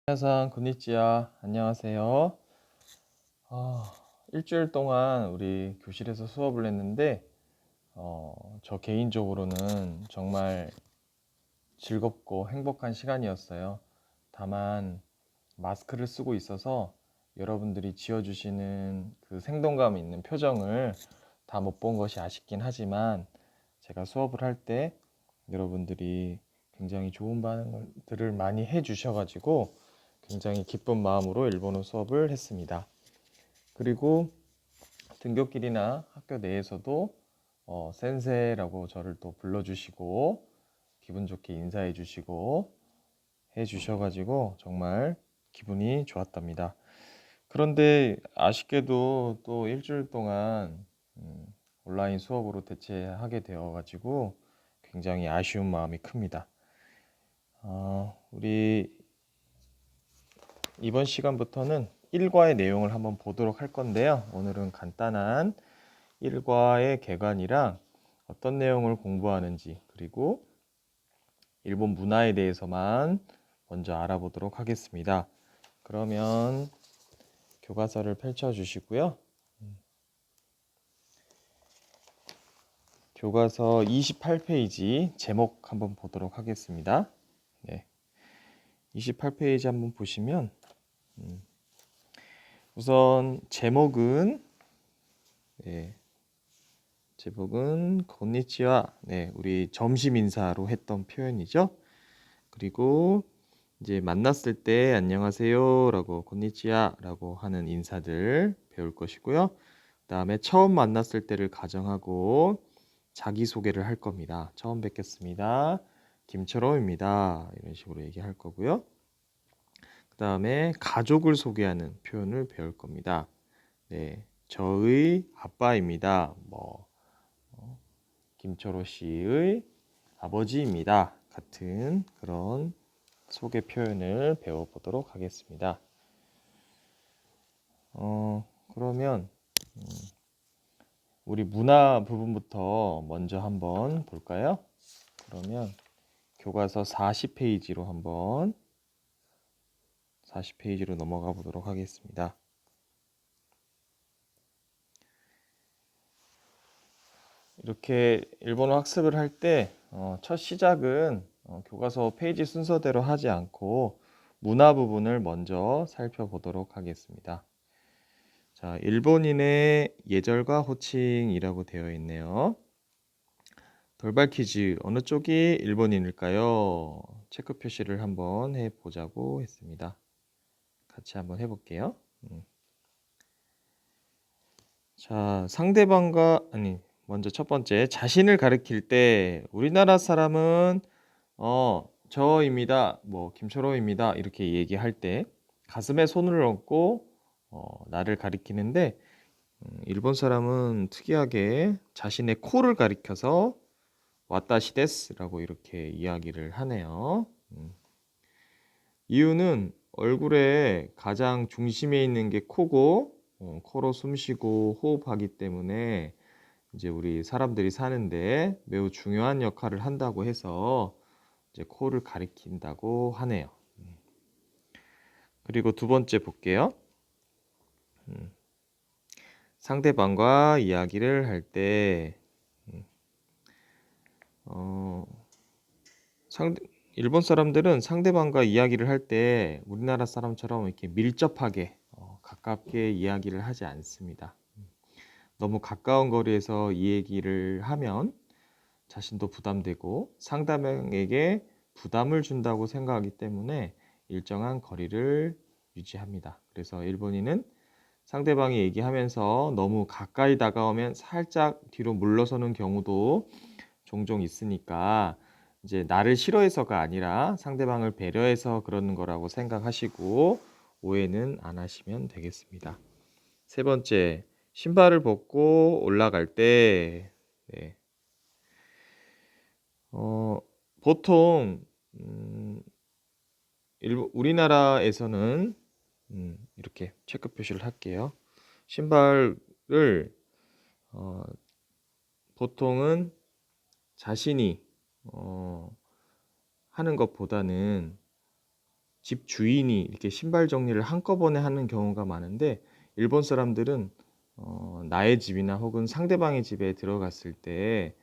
皆さん, 건니치와. 안녕하세요. 아, 일주일 동안 우리 교실에서 수업을 했는데, 저 개인적으로는 정말 즐겁고 행복한 시간이었어요. 다만, 마스크를 쓰고 있어서 여러분들이 지어주시는 그 생동감 있는 표정을 다 못 본 것이 아쉽긴 하지만, 제가 수업을 할 때 여러분들이 굉장히 좋은 반응들을 많이 해주셔가지고, 굉장히 기쁜 마음으로 일본어 수업을 했습니다. 그리고 등굣길이나 학교 내에서도 센세라고 저를 또 불러주시고 기분 좋게 인사해 주시고 해 주셔가지고 정말 기분이 좋았답니다. 그런데 아쉽게도 또 일주일 동안 온라인 수업으로 대체하게 되어가지고 굉장히 아쉬운 마음이 큽니다. 우리 이번 시간부터는 1과의 내용을 한번 보도록 할 건데요. 오늘은 간단한 1과의 개관이랑 어떤 내용을 공부하는지, 그리고 일본 문화에 대해서만 먼저 알아보도록 하겠습니다. 그러면 교과서를 펼쳐 주시고요. 교과서 28페이지 제목 한번 보도록 하겠습니다. 네. 28페이지 한번 보시면 우선 제목은 건니치와. 네, 우리 점심 인사로 했던 표현이죠. 그리고 이제 만났을 때 안녕하세요라고 건니치와라고 하는 인사들 배울 것이고요. 그다음에 처음 만났을 때를 가정하고 자기소개를 할 겁니다. 처음 뵙겠습니다. 김철호입니다. 이런 식으로 얘기할 거고요. 그다음에 가족을 소개하는 표현을 배울 겁니다. 네, 저의 아빠입니다. 김철호 씨의 아버지입니다. 같은 그런 소개 표현을 배워보도록 하겠습니다. 그러면 우리 문화 부분부터 먼저 한번 볼까요? 그러면 교과서 40페이지로 한번 40페이지로 넘어가 보도록 하겠습니다. 이렇게 일본어 학습을 할 때 첫 시작은 교과서 페이지 순서대로 하지 않고 문화 부분을 먼저 살펴보도록 하겠습니다. 자, 일본인의 예절과 호칭이라고 되어 있네요. 돌발 퀴즈, 어느 쪽이 일본인일까요? 체크 표시를 한번 해보자고 했습니다. 같이 한번 해볼게요. 자, 먼저 첫 번째, 자신을 가리킬 때 우리나라 사람은 저입니다, 김철호입니다 이렇게 얘기할 때 가슴에 손을 얹고 나를 가리키는데, 일본 사람은 특이하게 자신의 코를 가리켜서 와타시 데스라고 이렇게 이야기를 하네요. 이유는 얼굴의 가장 중심에 있는 게 코고, 코로 숨 쉬고 호흡하기 때문에 이제 우리 사람들이 사는데 매우 중요한 역할을 한다고 해서 이제 코를 가리킨다고 하네요. 그리고 두 번째 볼게요. 상대방과 이야기를 할 때, 일본 사람들은 상대방과 이야기를 할 때 우리나라 사람처럼 이렇게 밀접하게 가깝게 이야기를 하지 않습니다. 너무 가까운 거리에서 이 얘기를 하면 자신도 부담되고 상대방에게 부담을 준다고 생각하기 때문에 일정한 거리를 유지합니다. 그래서 일본인은 상대방이 얘기하면서 너무 가까이 다가오면 살짝 뒤로 물러서는 경우도 종종 있으니까 이제 나를 싫어해서가 아니라 상대방을 배려해서 그러는 거라고 생각하시고 오해는 안 하시면 되겠습니다. 세 번째, 신발을 벗고 올라갈 때, 네. 보통 우리나라에서는 이렇게 체크 표시를 할게요. 신발을 보통은 자신이 하는 것보다는 집 주인이 이렇게 신발 정리를 한꺼번에 하는 경우가 많은데 일본 사람들은 나의 집이나 혹은 상대방의 집에 들어갔을 때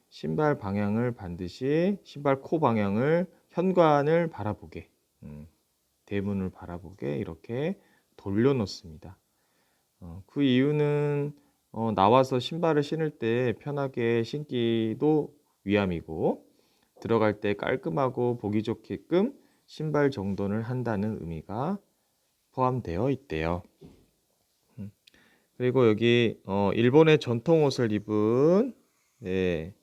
신발 방향을 반드시 신발 코 방향을 현관을 바라보게 대문을 바라보게 이렇게 돌려놓습니다. 그 이유는 나와서 신발을 신을 때 편하게 신기도 위함이고 들어갈 때 깔끔하고 보기 좋게끔 신발 정돈을 한다는 의미가 포함되어 있대요. 그리고 여기 일본의 전통 옷을 입은 네,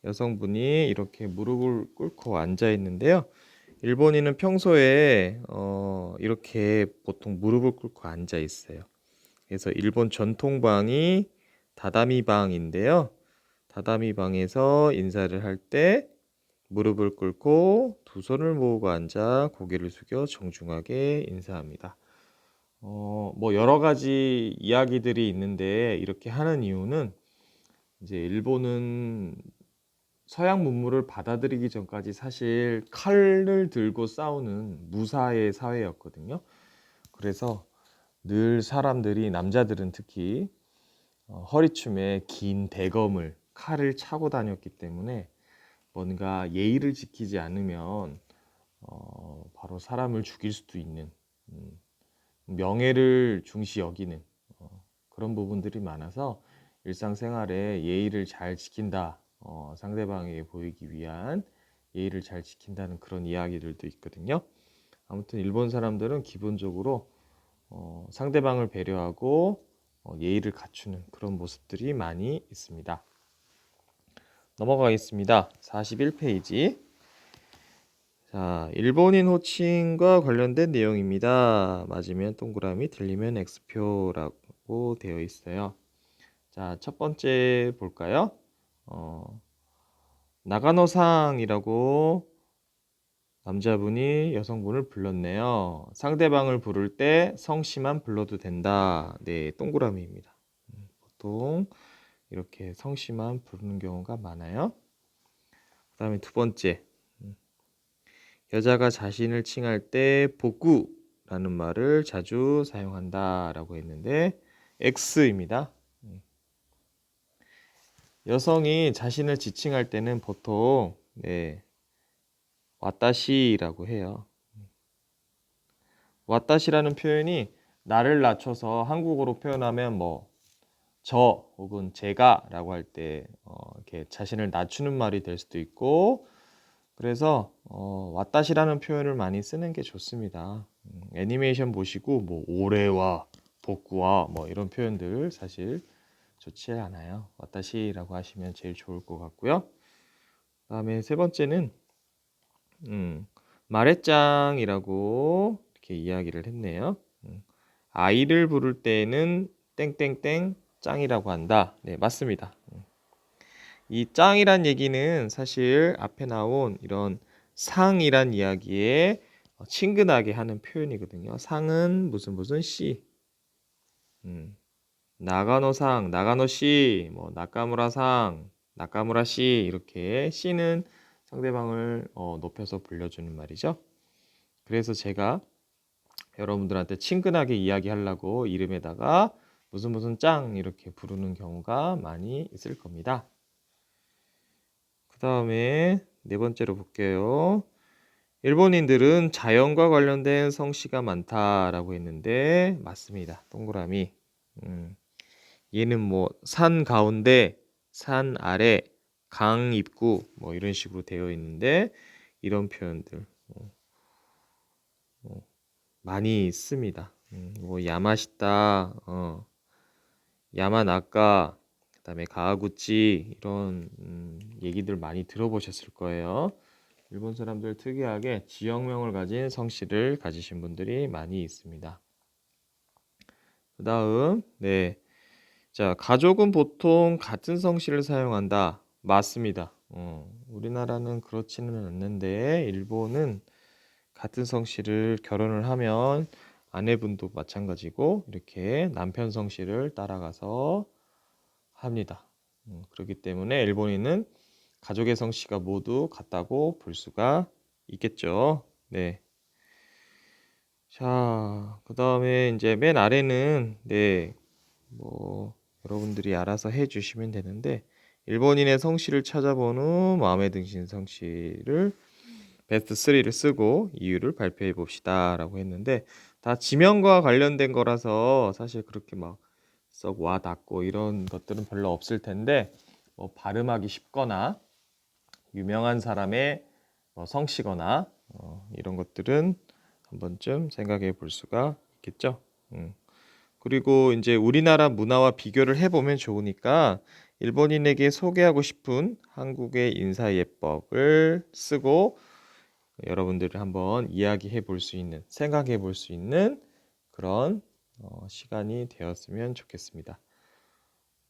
여성분이 이렇게 무릎을 꿇고 앉아 있는데요. 일본인은 평소에 이렇게 보통 무릎을 꿇고 앉아 있어요. 그래서 일본 전통방이 다다미 방인데요. 다다미 방에서 인사를 할 때 무릎을 꿇고 두 손을 모으고 앉아 고개를 숙여 정중하게 인사합니다. 뭐 여러 가지 이야기들이 있는데 이렇게 하는 이유는 이제 일본은 서양 문물을 받아들이기 전까지 사실 칼을 들고 싸우는 무사의 사회였거든요. 그래서 늘 사람들이 남자들은 특히 허리춤에 긴 대검을 칼을 차고 다녔기 때문에 뭔가 예의를 지키지 않으면 바로 사람을 죽일 수도 있는 명예를 중시 여기는 그런 부분들이 많아서 일상생활에 예의를 잘 지킨다, 상대방에게 보이기 위한 예의를 잘 지킨다는 그런 이야기들도 있거든요. 아무튼 일본 사람들은 기본적으로 상대방을 배려하고 예의를 갖추는 그런 모습들이 많이 있습니다. 넘어가겠습니다. 41페이지. 자, 일본인 호칭과 관련된 내용입니다. 맞으면 동그라미, 틀리면 X표라고 되어 있어요. 자, 첫 번째 볼까요? 나가노상이라고 남자분이 여성분을 불렀네요. 상대방을 부를 때 성씨만 불러도 된다. 네, 동그라미입니다. 보통 이렇게 성씨만 부르는 경우가 많아요. 그 다음에 두 번째, 여자가 자신을 칭할 때 복구라는 말을 자주 사용한다 라고 했는데 X입니다. 여성이 자신을 지칭할 때는 보통 네, 와타시라고 해요. 와타시라는 표현이 나를 낮춰서 한국어로 표현하면 뭐 저 혹은 제가라고 할 때 이렇게 자신을 낮추는 말이 될 수도 있고 그래서 와타시라는 표현을 많이 쓰는 게 좋습니다. 애니메이션 보시고 뭐 오레와 복구와 뭐 이런 표현들 사실 좋지 않아요. 와타시라고 하시면 제일 좋을 것 같고요. 그다음에 세 번째는 마레짱이라고 이렇게 이야기를 했네요. 아이를 부를 때에는 땡땡땡 짱이라고 한다. 네, 맞습니다. 이 짱이란 얘기는 사실 앞에 나온 이런 상이란 이야기에 친근하게 하는 표현이거든요. 상은 무슨 씨, 나가노상, 나가노씨, 뭐 나카무라상, 나카무라씨 이렇게 씨는 상대방을 높여서 불려주는 말이죠. 그래서 제가 여러분들한테 친근하게 이야기하려고 이름에다가 무슨 짱 이렇게 부르는 경우가 많이 있을 겁니다. 그 다음에 네 번째로 볼게요. 일본인들은 자연과 관련된 성씨가 많다라고 했는데 맞습니다. 동그라미. 얘는 뭐 산 가운데, 산 아래, 강 입구 뭐 이런 식으로 되어 있는데 이런 표현들 많이 씁니다. 뭐 야마시타, 야마나카, 그다음에 가와구치 이런 얘기들 많이 들어보셨을 거예요. 일본 사람들 특이하게 지역명을 가진 성씨를 가지신 분들이 많이 있습니다. 그다음 네. 자, 가족은 보통 같은 성씨를 사용한다. 맞습니다. 우리나라는 그렇지는 않는데 일본은 같은 성씨를 결혼을 하면 아내분도 마찬가지고 이렇게 남편 성씨를 따라가서 합니다. 그렇기 때문에 일본인은 가족의 성씨가 모두 같다고 볼 수가 있겠죠. 네. 자, 그다음에 이제 맨 아래는 네, 뭐 여러분들이 알아서 해 주시면 되는데 일본인의 성씨를 찾아본 후 마음에 드신 성씨를 베스트 3를 쓰고 이유를 발표해 봅시다라고 했는데 다 지명과 관련된 거라서 사실 그렇게 막 썩 와닿고 이런 것들은 별로 없을 텐데 뭐 발음하기 쉽거나 유명한 사람의 성씨거나 이런 것들은 한 번쯤 생각해 볼 수가 있겠죠. 그리고 이제 우리나라 문화와 비교를 해보면 좋으니까 일본인에게 소개하고 싶은 한국의 인사 예법을 쓰고 여러분들을 한번 이야기해 볼 수 있는, 생각해 볼 수 있는 그런 시간이 되었으면 좋겠습니다.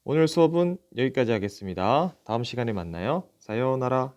오늘 수업은 여기까지 하겠습니다. 다음 시간에 만나요. 사요나라.